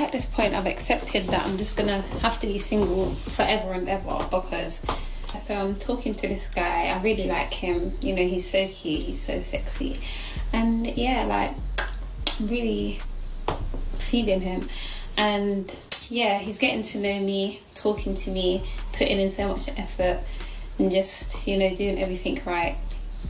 at this point I've accepted that I'm just gonna have to be single forever and ever, because so I'm talking to this guy. I really like him, you know, he's so cute, he's so sexy, and yeah, like really feeling him. And yeah, he's getting to know me, talking to me, putting in so much effort, and just, you know, doing everything right,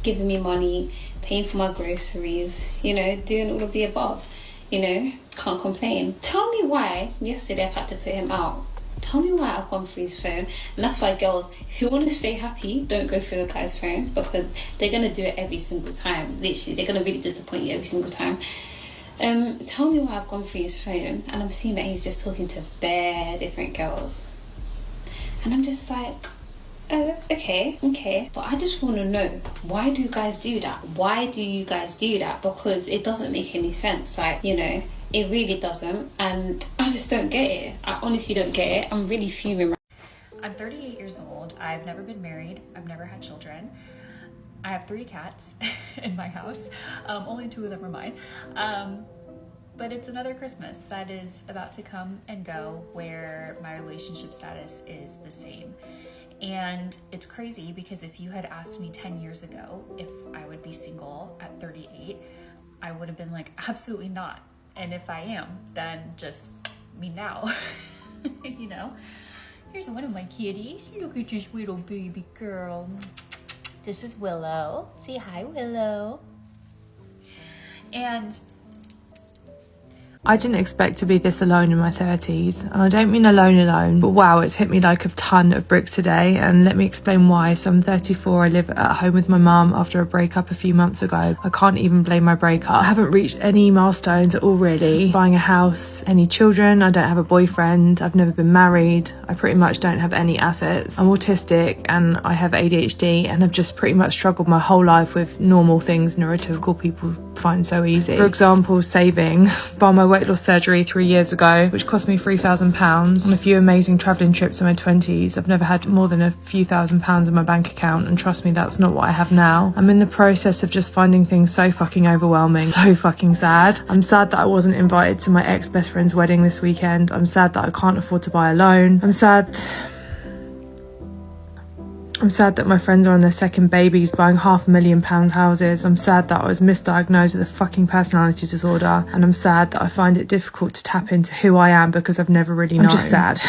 giving me money, paying for my groceries, you know, doing all of the above. You know, can't complain. Tell me why yesterday I had to put him out. Tell me why I've gone through his phone. And that's why, girls, if you want to stay happy, don't go through a guy's phone, because they're going to do it every single time. Literally, they're going to really disappoint you every single time. Tell me why I've gone through his phone and I'm seeing that he's just talking to bare different girls. And I'm just like, okay. But I just want to know, why do you guys do that? Why do you guys do that? Because it doesn't make any sense. Like, you know, it really doesn't. And I just don't get it. I honestly don't get it. I'm really fuming. I'm 38 years old. I've never been married. I've never had children. I have 3 cats in my house. Only 2 of them are mine. But it's another Christmas that is about to come and go where my relationship status is the same. And it's crazy because if you had asked me 10 years ago if I would be single at 38, I would have been like, absolutely not. And if I am, then just me now, you know? Here's one of my kitties. Look at this little baby girl. This is Willow. Say hi, Willow. And I didn't expect to be this alone in my 30s, and I don't mean alone, but wow, it's hit me like a ton of bricks today, and let me explain why. So I'm 34, I live at home with my mum after a breakup a few months ago. I can't even blame my breakup. I haven't reached any milestones at all really. Buying a house, any children, I don't have a boyfriend, I've never been married, I pretty much don't have any assets. I'm autistic and I have ADHD and have just pretty much struggled my whole life with normal things neurotypical people find so easy. For example, saving. By my weight loss surgery 3 years ago, which cost me £3,000, on a few amazing travelling trips in my 20s. I've never had more than a few £1,000s in my bank account, and trust me, that's not what I have now. I'm in the process of just finding things so fucking overwhelming, so fucking sad. I'm sad that I wasn't invited to my ex-best friend's wedding this weekend. I'm sad that I can't afford to buy a loan. I'm sad that my friends are on their second babies buying £500,000 houses. I'm sad that I was misdiagnosed with a fucking personality disorder. And I'm sad that I find it difficult to tap into who I am because I've never really known. I'm just sad.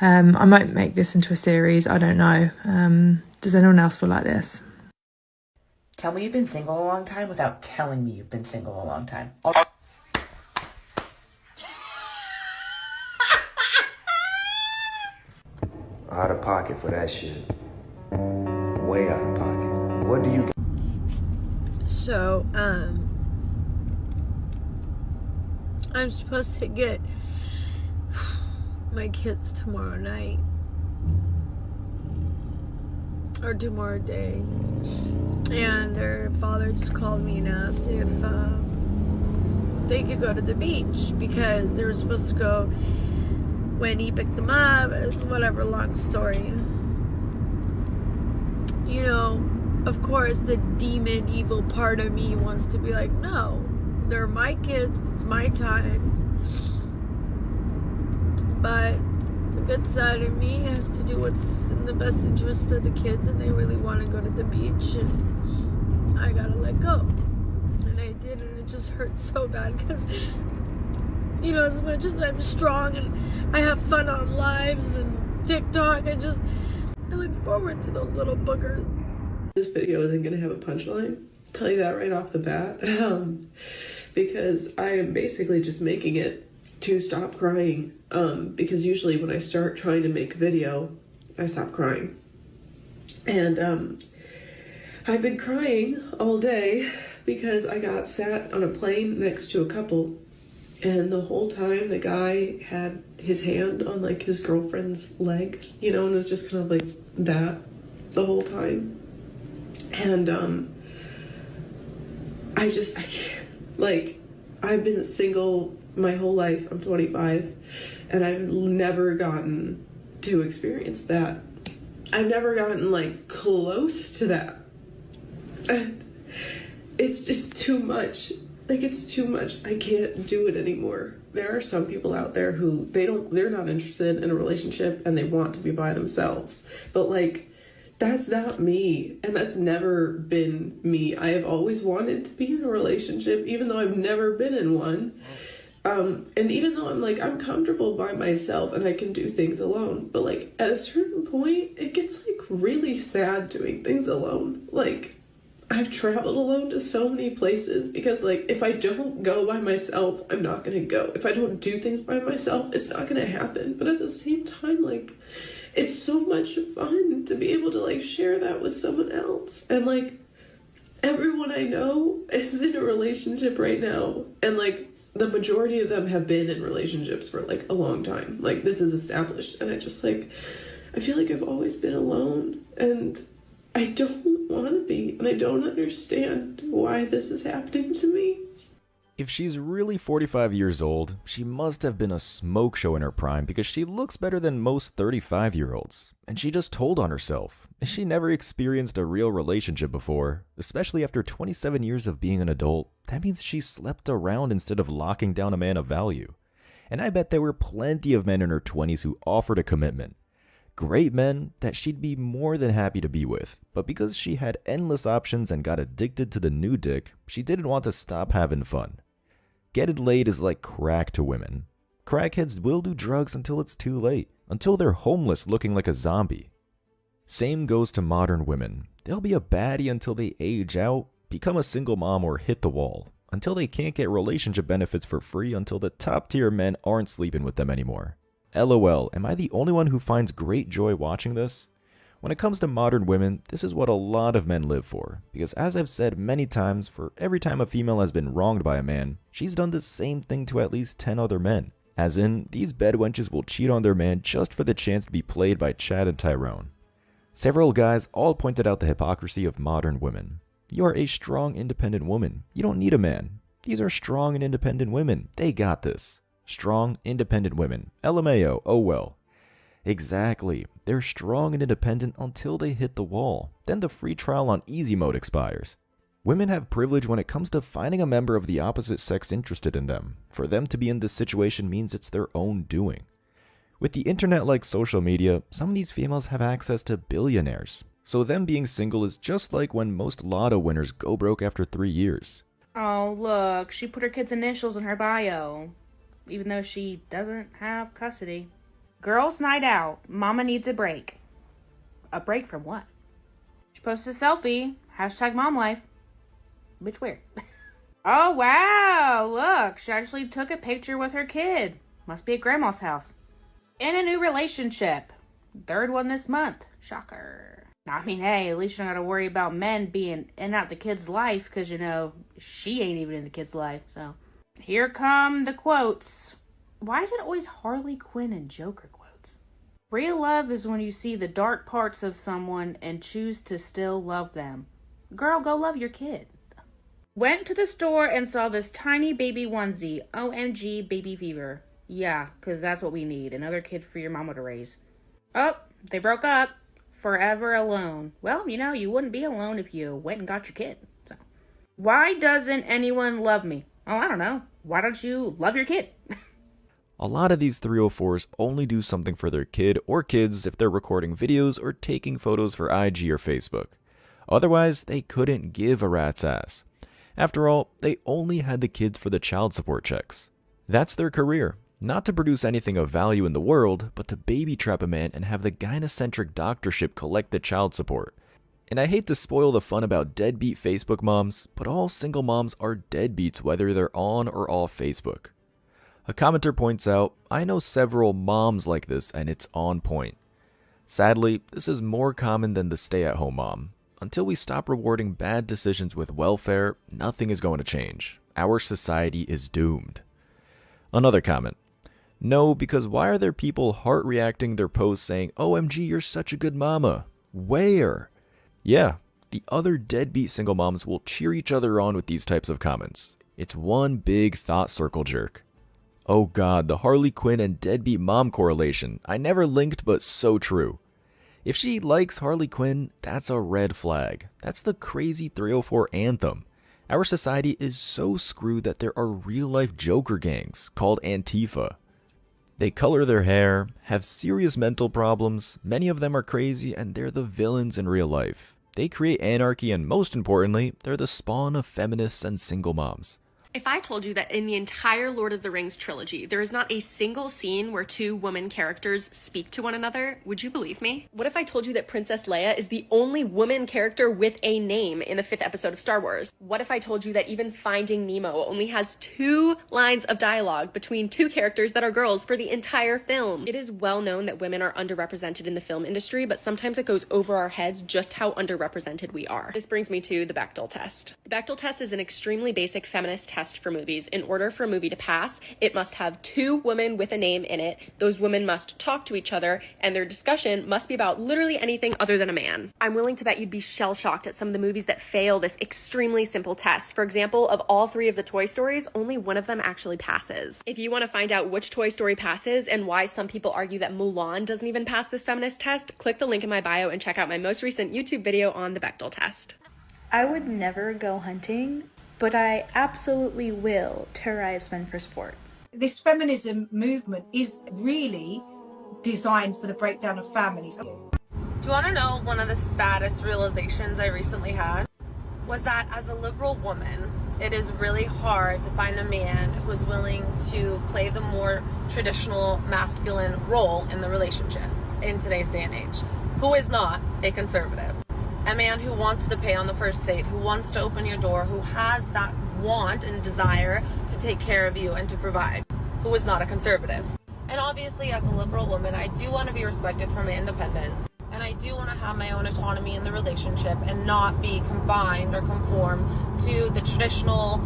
I might make this into a series, I don't know. Does anyone else feel like this? Tell me you've been single a long time without telling me you've been single a long time. Out of pocket for that shit. Way out of pocket. What do you get? So, I'm supposed to get my kids tomorrow night. Or tomorrow day. And their father just called me and asked if they could go to the beach because they were supposed to go when he picked them up. Whatever, long story. You know, of course, the demon, evil part of me wants to be like, no, they're my kids, it's my time. But the good side of me has to do what's in the best interest of the kids, and they really want to go to the beach, and I gotta let go. And I did, and it just hurts so bad because, you know, as much as I'm strong and I have fun on lives and TikTok, I look forward to those little boogers. This video isn't going to have a punchline. I'll tell you that right off the bat. Because I am basically just making it to stop crying. Because usually when I start trying to make a video, I stop crying. And I've been crying all day because I got sat on a plane next to a couple, and the whole time the guy had his hand on like his girlfriend's leg, you know, and was just kind of like that the whole time. And I can't, like, I've been single my whole life. I'm 25 and I've never gotten to experience that. I've never gotten like close to that. And it's just too much. Like, it's too much. I can't do it anymore. There are some people out there who they're not interested in a relationship and they want to be by themselves. But like, that's not me, and that's never been me. I have always wanted to be in a relationship, even though I've never been in one. And even though I'm comfortable by myself and I can do things alone, but like at a certain point, it gets like really sad doing things alone. Like, I've traveled alone to so many places because like if I don't go by myself, I'm not gonna go. If I don't do things by myself, it's not gonna happen. But at the same time, like, it's so much fun to be able to like share that with someone else. And like, everyone I know is in a relationship right now, and like the majority of them have been in relationships for like a long time. Like, this is established, and I feel like I've always been alone, and I don't want to be, and I don't understand why this is happening to me. If she's really 45 years old, she must have been a smoke show in her prime because she looks better than most 35-year-olds. And she just told on herself. She never experienced a real relationship before, especially after 27 years of being an adult. That means she slept around instead of locking down a man of value. And I bet there were plenty of men in her 20s who offered a commitment. Great men that she'd be more than happy to be with, but because she had endless options and got addicted to the new dick, she didn't want to stop having fun. Getting laid is like crack to women. Crackheads will do drugs until it's too late, until they're homeless looking like a zombie. Same goes to modern women. They'll be a baddie until they age out, become a single mom, or hit the wall, until they can't get relationship benefits for free until the top tier men aren't sleeping with them anymore. LOL, am I the only one who finds great joy watching this? When it comes to modern women, this is what a lot of men live for, because as I've said many times, for every time a female has been wronged by a man, she's done the same thing to at least 10 other men. As in, these bedwenches will cheat on their man just for the chance to be played by Chad and Tyrone. Several guys all pointed out the hypocrisy of modern women. You are a strong, independent woman. You don't need a man. These are strong and independent women. They got this. Strong, independent women. LMAO, oh well. Exactly. They're strong and independent until they hit the wall. Then the free trial on easy mode expires. Women have privilege when it comes to finding a member of the opposite sex interested in them. For them to be in this situation means it's their own doing. With the internet like social media, some of these females have access to billionaires. So them being single is just like when most lotto winners go broke after 3 years. Oh, look, she put her kid's initials in her bio, even though she doesn't have custody. Girls' night out. Mama needs a break. A break from what? She posted a selfie. Hashtag mom life. Bitch, weird. Oh, wow. Look, she actually took a picture with her kid. Must be at grandma's house. In a new relationship. 3rd one this month. Shocker. I mean, hey, at least you don't gotta worry about men being in and out the kid's life, because, you know, she ain't even in the kid's life, so. Here come the quotes. Why is it always Harley Quinn and Joker quotes? Real love is when you see the dark parts of someone and choose to still love them. Girl, go love your kid. Went to the store and saw this tiny baby onesie. OMG, baby fever. Yeah, because that's what we need. Another kid for your mama to raise. Oh, they broke up. Forever alone. Well, you know, you wouldn't be alone if you went and got your kid. So. Why doesn't anyone love me? Oh, I don't know. Why don't you love your kid? A lot of these 304s only do something for their kid or kids if they're recording videos or taking photos for IG or Facebook. Otherwise, they couldn't give a rat's ass. After all, they only had the kids for the child support checks. That's their career. Not to produce anything of value in the world, but to baby trap a man and have the gynocentric doctorship collect the child support. And I hate to spoil the fun about deadbeat Facebook moms, but all single moms are deadbeats whether they're on or off Facebook. A commenter points out, I know several moms like this and it's on point. Sadly, this is more common than the stay-at-home mom. Until we stop rewarding bad decisions with welfare, nothing is going to change. Our society is doomed. Another comment. No, because why are there people heart reacting their posts saying, OMG, you're such a good mama? Where? Yeah, the other deadbeat single moms will cheer each other on with these types of comments. It's one big thought circle jerk. Oh god, the Harley Quinn and deadbeat mom correlation. I never linked, but so true. If she likes Harley Quinn, that's a red flag. That's the crazy 304 anthem. Our society is so screwed that there are real-life Joker gangs called Antifa. They color their hair, have serious mental problems, many of them are crazy, and they're the villains in real life. They create anarchy, and most importantly, they're the spawn of feminists and single moms. If I told you that in the entire Lord of the Rings trilogy, there is not a single scene where two woman characters speak to one another, would you believe me? What if I told you that Princess Leia is the only woman character with a name in the 5th episode of Star Wars? What if I told you that even Finding Nemo only has 2 lines of dialogue between 2 characters that are girls for the entire film? It is well known that women are underrepresented in the film industry, but sometimes it goes over our heads just how underrepresented we are. This brings me to the Bechdel test. The Bechdel test is an extremely basic feminist test for movies. In order for a movie to pass, it must have 2 women with a name in it. Those women must talk to each other, and their discussion must be about literally anything other than a man. I'm willing to bet you'd be shell-shocked at some of the movies that fail this extremely simple test. For example, of all 3 of the Toy Stories, only one of them actually passes. If you want to find out which Toy Story passes and why some people argue that Mulan doesn't even pass this feminist test, click the link in my bio and check out my most recent YouTube video on the Bechdel test. I would never go hunting, but I absolutely will terrorize men for sport. This feminism movement is really designed for the breakdown of families. Do you want to know one of the saddest realizations I recently had? Was that as a liberal woman, it is really hard to find a man who is willing to play the more traditional masculine role in the relationship in today's day and age, who is not a conservative. A man who wants to pay on the first date, who wants to open your door, who has that want and desire to take care of you and to provide, who is not a conservative. And obviously, as a liberal woman, I do want to be respected for my independence. And I do want to have my own autonomy in the relationship and not be confined or conform to the traditional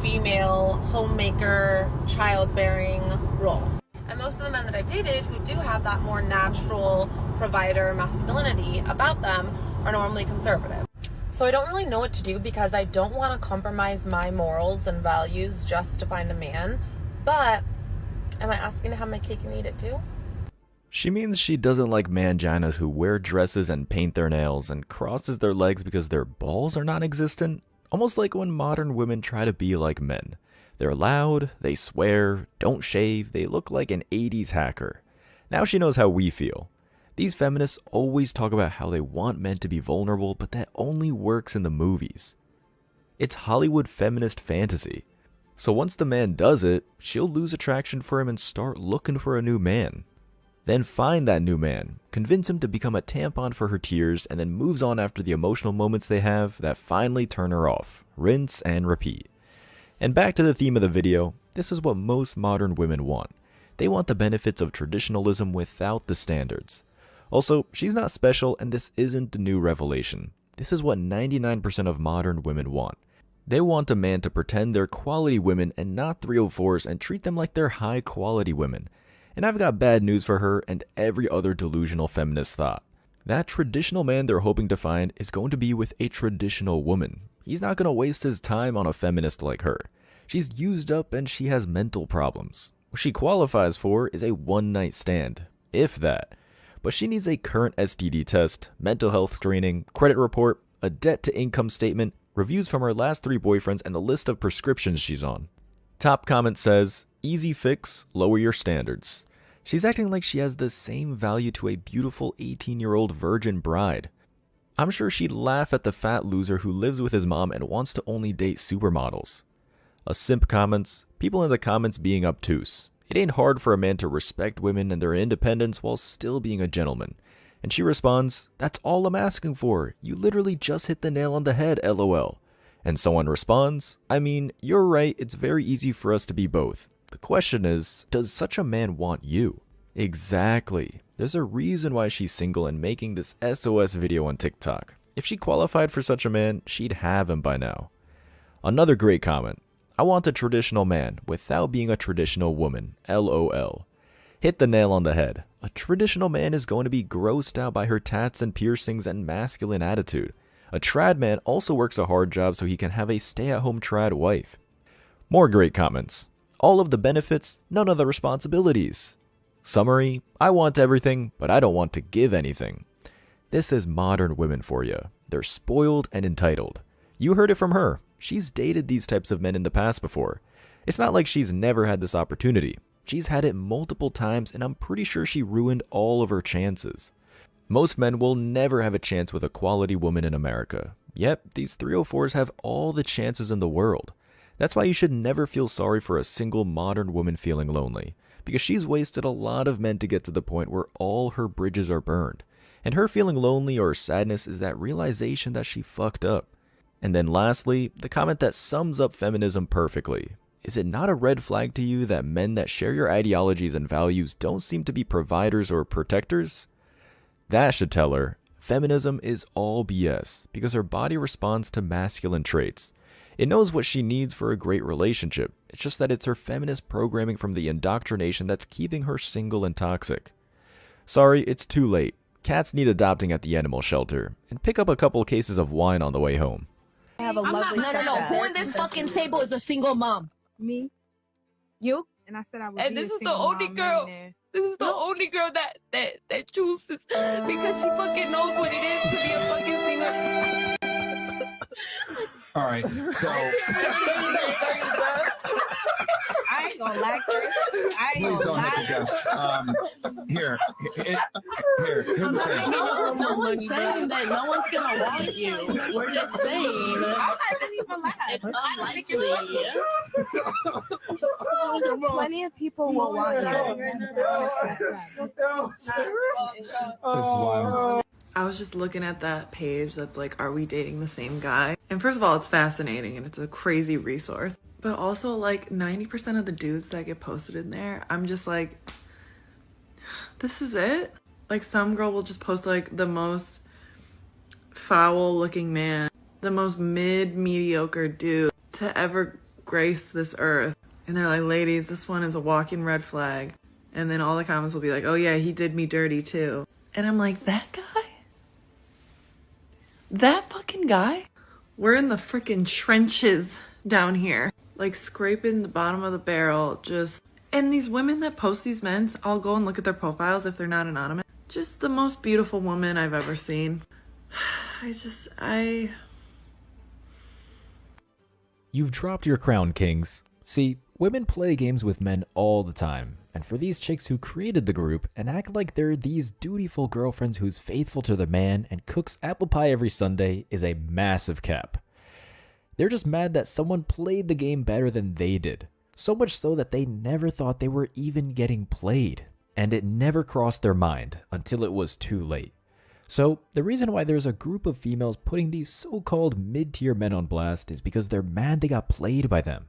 female homemaker, childbearing role. And most of the men that I've dated who do have that more natural provider masculinity about them are normally conservative. So I don't really know what to do because I don't want to compromise my morals and values just to find a man. But am I asking to have my cake and eat it too? She means she doesn't like manginas who wear dresses and paint their nails and crosses their legs because their balls are non-existent. Almost like when modern women try to be like men. They're loud, they swear, don't shave, they look like an 80s hacker. Now she knows how we feel. These feminists always talk about how they want men to be vulnerable, but that only works in the movies. It's Hollywood feminist fantasy. So once the man does it, she'll lose attraction for him and start looking for a new man. Then find that new man, convince him to become a tampon for her tears, and then moves on after the emotional moments they have that finally turn her off. Rinse and repeat. And back to the theme of the video, this is what most modern women want. They want the benefits of traditionalism without the standards. Also, she's not special, and this isn't the new revelation. This is what 99% of modern women want. They want a man to pretend they're quality women and not 304s and treat them like they're high quality women. And I've got bad news for her and every other delusional feminist thought. That traditional man they're hoping to find is going to be with a traditional woman. He's not going to waste his time on a feminist like her. She's used up and she has mental problems. What she qualifies for is a one-night stand, if that. But she needs a current STD test, mental health screening, credit report, a debt-to-income statement, reviews from her last 3 boyfriends, and the list of prescriptions she's on. Top comment says, easy fix, lower your standards. She's acting like she has the same value to a beautiful 18-year-old virgin bride. I'm sure she'd laugh at the fat loser who lives with his mom and wants to only date supermodels. A simp comments, people in the comments being obtuse. It ain't hard for a man to respect women and their independence while still being a gentleman. And she responds, that's all I'm asking for. You literally just hit the nail on the head, lol. And someone responds, I mean, you're right, it's very easy for us to be both. The question is, does such a man want you? Exactly. There's a reason why she's single and making this SOS video on TikTok. If she qualified for such a man, she'd have him by now. Another great comment. I want a traditional man without being a traditional woman, LOL. Hit the nail on the head. A traditional man is going to be grossed out by her tats and piercings and masculine attitude. A trad man also works a hard job so he can have a stay-at-home trad wife. More great comments. All of the benefits, none of the responsibilities. Summary, I want everything, but I don't want to give anything. This is modern women for you. They're spoiled and entitled. You heard it from her. She's dated these types of men in the past before. It's not like she's never had this opportunity. She's had it multiple times, and I'm pretty sure she ruined all of her chances. Most men will never have a chance with a quality woman in America. Yet, these 304s have all the chances in the world. That's why you should never feel sorry for a single modern woman feeling lonely, because she's wasted a lot of men to get to the point where all her bridges are burned. And her feeling lonely or sadness is that realization that she fucked up. And then lastly, the comment that sums up feminism perfectly. Is it not a red flag to you that men that share your ideologies and values don't seem to be providers or protectors? That should tell her, feminism is all BS because her body responds to masculine traits. It knows what she needs for a great relationship. It's just that it's her feminist programming from the indoctrination that's keeping her single and toxic. Sorry, it's too late. Cats need adopting at the animal shelter, and pick up a couple cases of wine on the way home. I have a lovely No. Who in this fucking table is a single mom? Me. You? And I said I would. And be this a is the single only mom girl. millionaire. This is the only girl that chooses because she fucking knows what it is to be a fucking singer. All right, so I ain't gonna lie, Chris. I ain't please gonna don't make lie. a guess. Here's the thing. No one's saying that no one's gonna want you. We're just saying I'm not even lying. it's unlikely. Plenty of people will want you. I was just looking at that page that's like, are we dating the same guy? And first of all, it's fascinating and it's a crazy resource. But also like 90% of the dudes that get posted in there, I'm just like, this is it? Like some girl will just post like the most foul looking man, the most mediocre dude to ever grace this earth. And they're like, ladies, this one is a walking red flag. And then all the comments will be like, oh yeah, he did me dirty too. And I'm like, that guy? That fucking guy? We're in the freaking trenches down here, like scraping the bottom of the barrel, just. And these women that post these men, I'll go and look at their profiles if they're not anonymous. Just the most beautiful woman I've ever seen. You've dropped your crown, kings. See, women play games with men all the time, and for these chicks who created the group and act like they're these dutiful girlfriends who's faithful to their man and cooks apple pie every Sunday is a massive cap. They're just mad that someone played the game better than they did, so much so that they never thought they were even getting played, and it never crossed their mind until it was too late. So, the reason why there's a group of females putting these so-called mid-tier men on blast is because they're mad they got played by them.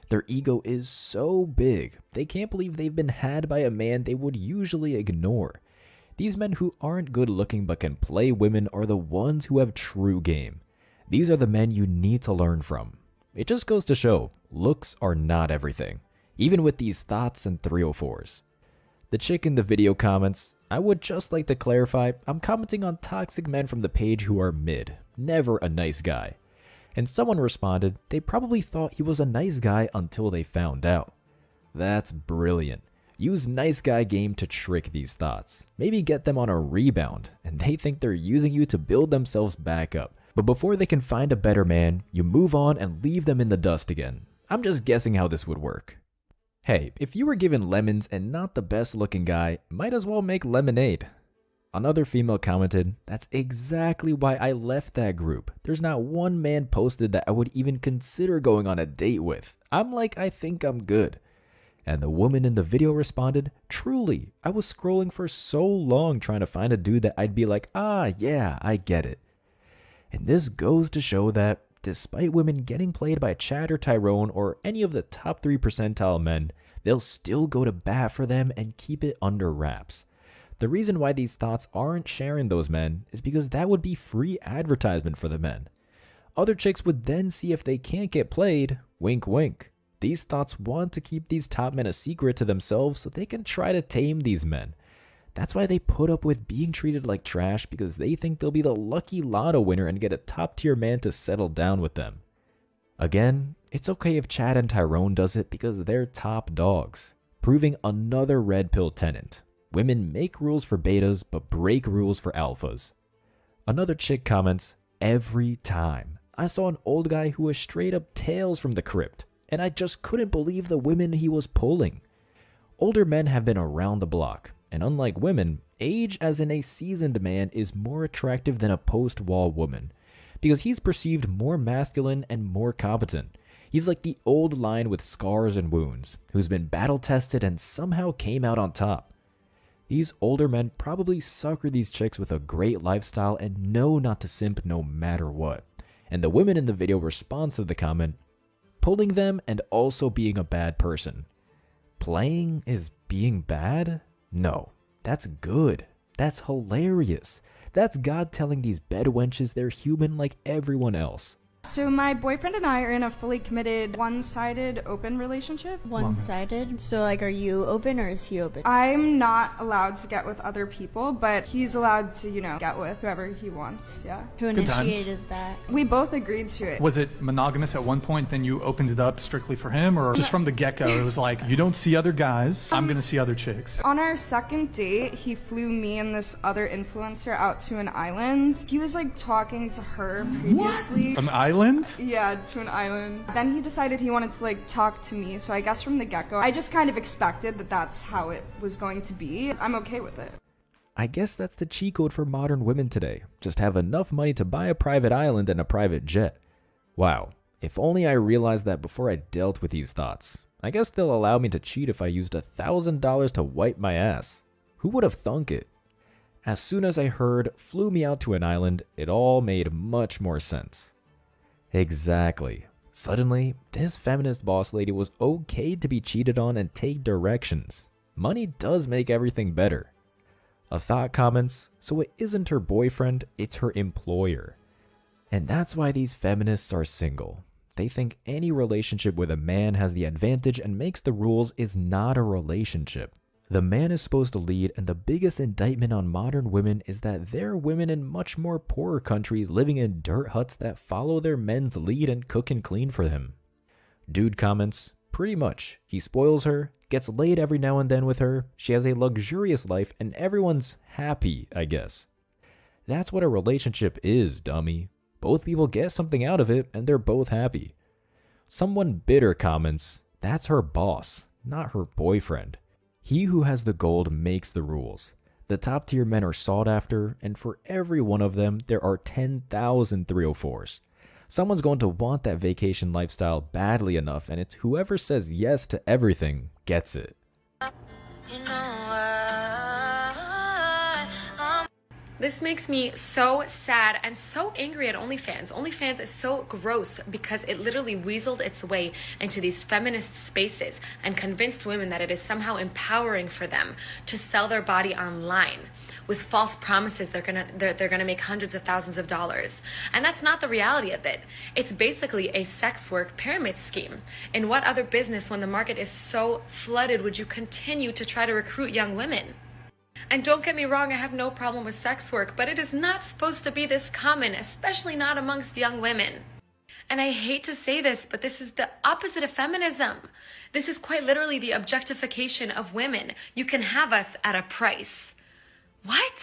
Their ego is so big, they can't believe they've been had by a man they would usually ignore. These men who aren't good looking but can play women are the ones who have true game. These are the men you need to learn from. It just goes to show, looks are not everything, even with these thoughts and 304s. The chick in the video comments, I would just like to clarify, I'm commenting on toxic men from the page who are mid, never a nice guy. And someone responded, they probably thought he was a nice guy until they found out. That's brilliant. Use nice guy game to trick these thoughts. Maybe get them on a rebound, and they think they're using you to build themselves back up. But before they can find a better man, you move on and leave them in the dust again. I'm just guessing how this would work. Hey, if you were given lemons and not the best looking guy, might as well make lemonade. Another female commented, that's exactly why I left that group. There's not one man posted that I would even consider going on a date with. I'm like, I think I'm good. And the woman in the video responded, truly, I was scrolling for so long trying to find a dude that I'd be like, ah, yeah, I get it. And this goes to show that, despite women getting played by Chad or Tyrone or any of the top 3 percentile men, they'll still go to bat for them and keep it under wraps. The reason why these thoughts aren't sharing those men is because that would be free advertisement for the men. Other chicks would then see if they can't get played, wink wink. These thoughts want to keep these top men a secret to themselves so they can try to tame these men. That's why they put up with being treated like trash, because they think they'll be the lucky lotto winner and get a top tier man to settle down with them. Again, it's okay if Chad and Tyrone does it because they're top dogs, proving another red pill tenant. Women make rules for betas but break rules for alphas. Another chick comments, every time. I saw an old guy who was straight up Tales from the Crypt, and I just couldn't believe the women he was pulling. Older men have been around the block, and unlike women, age as in a seasoned man is more attractive than a post-wall woman, because he's perceived more masculine and more competent. He's like the old lion with scars and wounds, who's been battle-tested and somehow came out on top. These older men probably sucker these chicks with a great lifestyle and know not to simp no matter what. And the women in the video respond to the comment, pulling them and also being a bad person. Playing is being bad? No, that's good. That's hilarious. That's God telling these bedwenches they're human like everyone else. So my boyfriend and I are in a fully committed, one-sided, open relationship. One-sided? So like, are you open or is he open? I'm not allowed to get with other people, but he's allowed to, get with whoever he wants, yeah. Who initiated that? We both agreed to it. Was it monogamous at one point, then you opened it up strictly for him? Or just from the get-go, it was like, you don't see other guys, I'm gonna see other chicks? On our second date, he flew me and this other influencer out to an island. He was like talking to her previously. An island? Yeah, to an island. Then he decided he wanted to like talk to me, so I guess from the get-go, I just kind of expected that that's how it was going to be. I'm okay with it. I guess that's the cheat code for modern women today. Just have enough money to buy a private island and a private jet. Wow, if only I realized that before I dealt with these thoughts. I guess they'll allow me to cheat if I used $1,000 to wipe my ass. Who would have thunk it? As soon as I heard flew me out to an island, it all made much more sense. Exactly. Suddenly, this feminist boss lady was okay to be cheated on and take directions. Money does make everything better. A thought comments, so it isn't her boyfriend, it's her employer. And that's why these feminists are single. They think any relationship with a man has the advantage and makes the rules is not a relationship. The man is supposed to lead, and the biggest indictment on modern women is that they're women in much more poorer countries living in dirt huts that follow their men's lead and cook and clean for him. Dude comments, pretty much. He spoils her, gets laid every now and then with her, she has a luxurious life, and everyone's happy, I guess. That's what a relationship is, dummy. Both people get something out of it, and they're both happy. Someone bitter comments, that's her boss, not her boyfriend. He who has the gold makes the rules. The top tier men are sought after, and for every one of them, there are 10,000 304s. Someone's going to want that vacation lifestyle badly enough, and it's whoever says yes to everything gets it. This makes me so sad and so angry at OnlyFans. OnlyFans is so gross because it literally weaseled its way into these feminist spaces and convinced women that it is somehow empowering for them to sell their body online with false promises they're gonna make hundreds of thousands of dollars. And that's not the reality of it. It's basically a sex work pyramid scheme. In what other business, when the market is so flooded, would you continue to try to recruit young women? And don't get me wrong, I have no problem with sex work, but it is not supposed to be this common, especially not amongst young women. And I hate to say this, but this is the opposite of feminism. This is quite literally the objectification of women. You can have us at a price. What?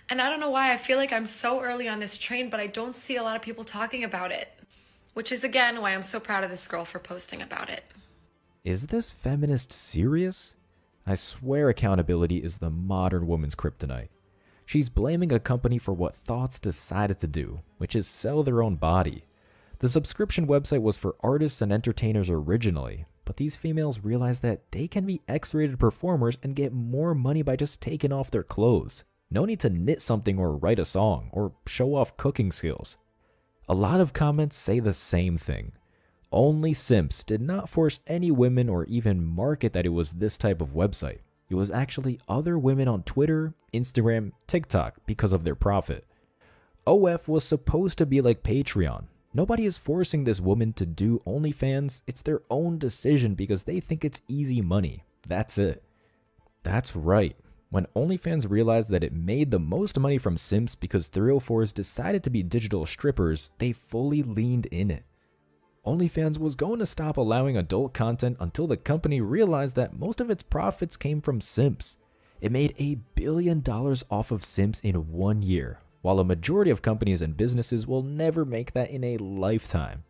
And I don't know why I feel like I'm so early on this train, but I don't see a lot of people talking about it. Which is again why I'm so proud of this girl for posting about it. Is this feminist serious? I swear accountability is the modern woman's kryptonite. She's blaming a company for what thoughts decided to do, which is sell their own body. The subscription website was for artists and entertainers originally, but these females realized that they can be X-rated performers and get more money by just taking off their clothes. No need to knit something or write a song or show off cooking skills. A lot of comments say the same thing. Only Simps did not force any women or even market that it was this type of website. It was actually other women on Twitter, Instagram, TikTok because of their profit. OF was supposed to be like Patreon. Nobody is forcing this woman to do OnlyFans. It's their own decision because they think it's easy money. That's it. That's right. When OnlyFans realized that it made the most money from Simps because 304s decided to be digital strippers, they fully leaned in it. OnlyFans was going to stop allowing adult content until the company realized that most of its profits came from simps. It made $1 billion off of simps in 1 year, while a majority of companies and businesses will never make that in a lifetime.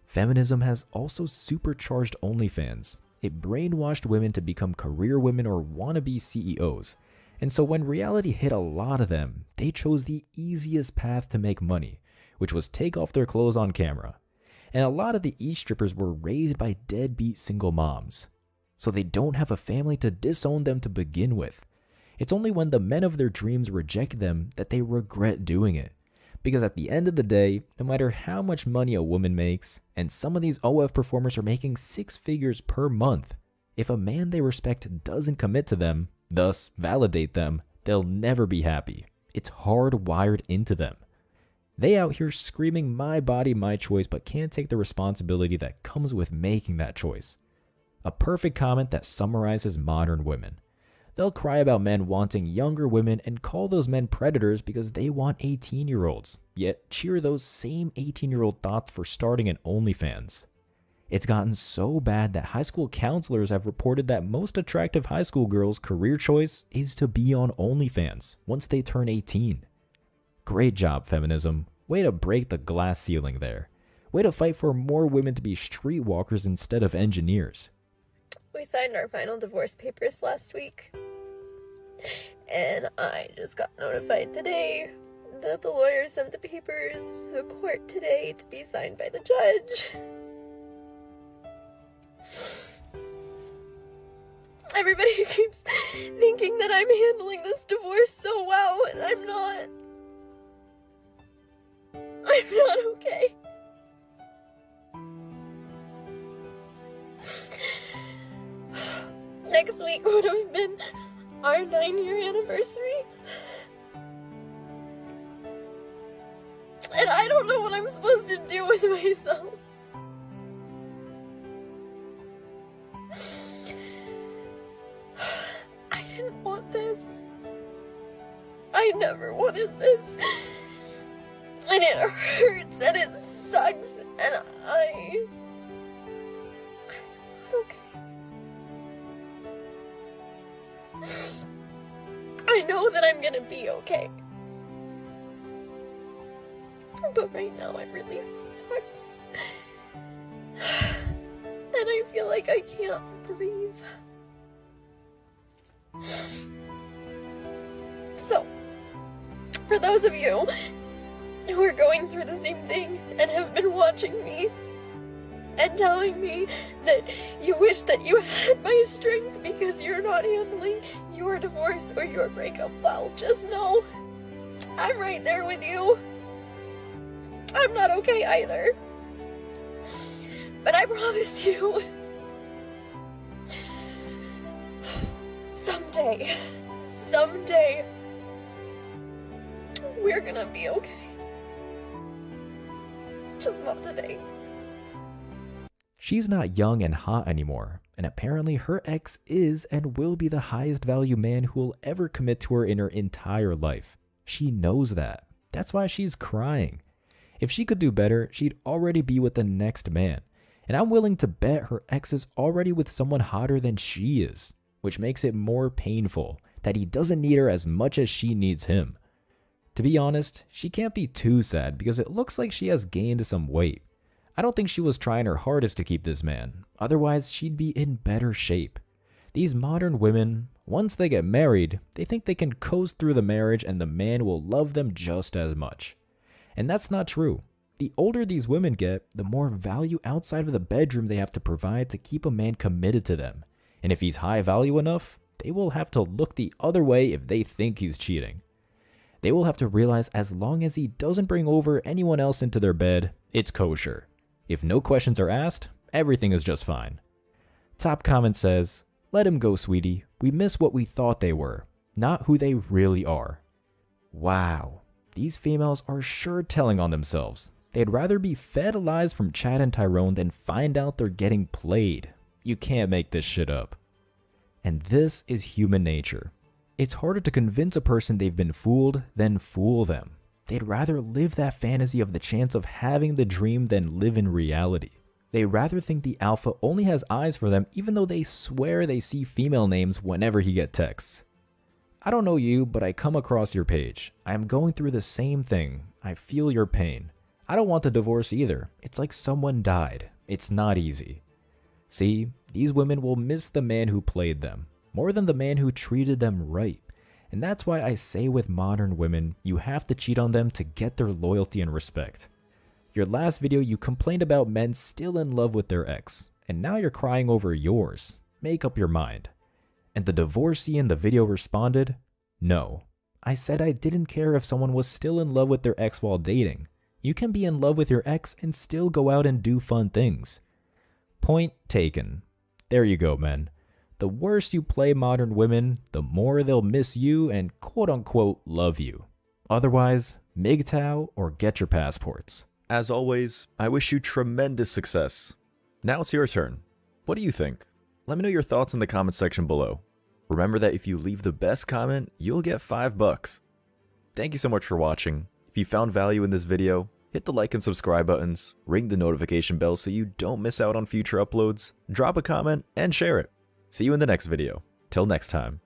Feminism has also supercharged OnlyFans. It brainwashed women to become career women or wannabe CEOs. And so when reality hit a lot of them, they chose the easiest path to make money, which was take off their clothes on camera. And a lot of the e-strippers were raised by deadbeat single moms, so they don't have a family to disown them to begin with. It's only when the men of their dreams reject them that they regret doing it. Because at the end of the day, no matter how much money a woman makes, and some of these OF performers are making 6 figures per month, if a man they respect doesn't commit to them, thus validate them, they'll never be happy. It's hardwired into them. They out here screaming my body, my choice, but can't take the responsibility that comes with making that choice. A perfect comment that summarizes modern women. They'll cry about men wanting younger women and call those men predators because they want 18-year-olds, yet cheer those same 18-year-old thoughts for starting an OnlyFans. It's gotten so bad that high school counselors have reported that most attractive high school girls' career choice is to be on OnlyFans once they turn 18. Great job, feminism. Way to break the glass ceiling there. Way to fight for more women to be streetwalkers instead of engineers. We signed our final divorce papers last week. And I just got notified today that the lawyer sent the papers to the court today to be signed by the judge. Everybody keeps thinking that I'm handling this divorce so well, and I'm not. I'm not okay. Next week would have been our 9-year anniversary. And I don't know what I'm supposed to do with myself. I didn't want this. I never wanted this. And it hurts and it sucks and I'm okay. I know that I'm gonna be okay. But right now it really sucks. And I feel like I can't breathe. So, for those of you who are going through the same thing and have been watching me and telling me that you wish that you had my strength because you're not handling your divorce or your breakup well, just know I'm right there with you. I'm not okay either. But I promise you, someday, we're gonna be okay. Just not today. She's not young and hot anymore, and apparently her ex is and will be the highest value man who will ever commit to her in her entire life. She knows that. That's why she's crying. If she could do better, she'd already be with the next man. And I'm willing to bet her ex is already with someone hotter than she is, which makes it more painful that he doesn't need her as much as she needs him. To be honest, she can't be too sad because it looks like she has gained some weight. I don't think she was trying her hardest to keep this man, otherwise she'd be in better shape. These modern women, once they get married, they think they can coast through the marriage and the man will love them just as much. And that's not true. The older these women get, the more value outside of the bedroom they have to provide to keep a man committed to them. And if he's high value enough, they will have to look the other way if they think he's cheating. They will have to realize as long as he doesn't bring over anyone else into their bed, it's kosher. If no questions are asked, everything is just fine. Top comment says, "Let him go, sweetie. We miss what we thought they were, not who they really are." Wow, these females are sure telling on themselves. They'd rather be fed lies from Chad and Tyrone than find out they're getting played. You can't make this shit up. And this is human nature. It's harder to convince a person they've been fooled than fool them. They'd rather live that fantasy of the chance of having the dream than live in reality. They rather think the alpha only has eyes for them even though they swear they see female names whenever he gets texts. I don't know you, but I come across your page. I am going through the same thing. I feel your pain. I don't want the divorce either. It's like someone died. It's not easy. See, these women will miss the man who played them, more than the man who treated them right. And that's why I say with modern women, you have to cheat on them to get their loyalty and respect. Your last video, you complained about men still in love with their ex, and now you're crying over yours. Make up your mind. And the divorcee in the video responded, no. I said I didn't care if someone was still in love with their ex while dating. You can be in love with your ex and still go out and do fun things. Point taken. There you go, men. The worse you play modern women, the more they'll miss you and quote-unquote love you. Otherwise, MGTOW or get your passports. As always, I wish you tremendous success. Now it's your turn. What do you think? Let me know your thoughts in the comment section below. Remember that if you leave the best comment, you'll get $5. Thank you so much for watching. If you found value in this video, hit the like and subscribe buttons, ring the notification bell so you don't miss out on future uploads, drop a comment, and share it. See you in the next video. Till next time.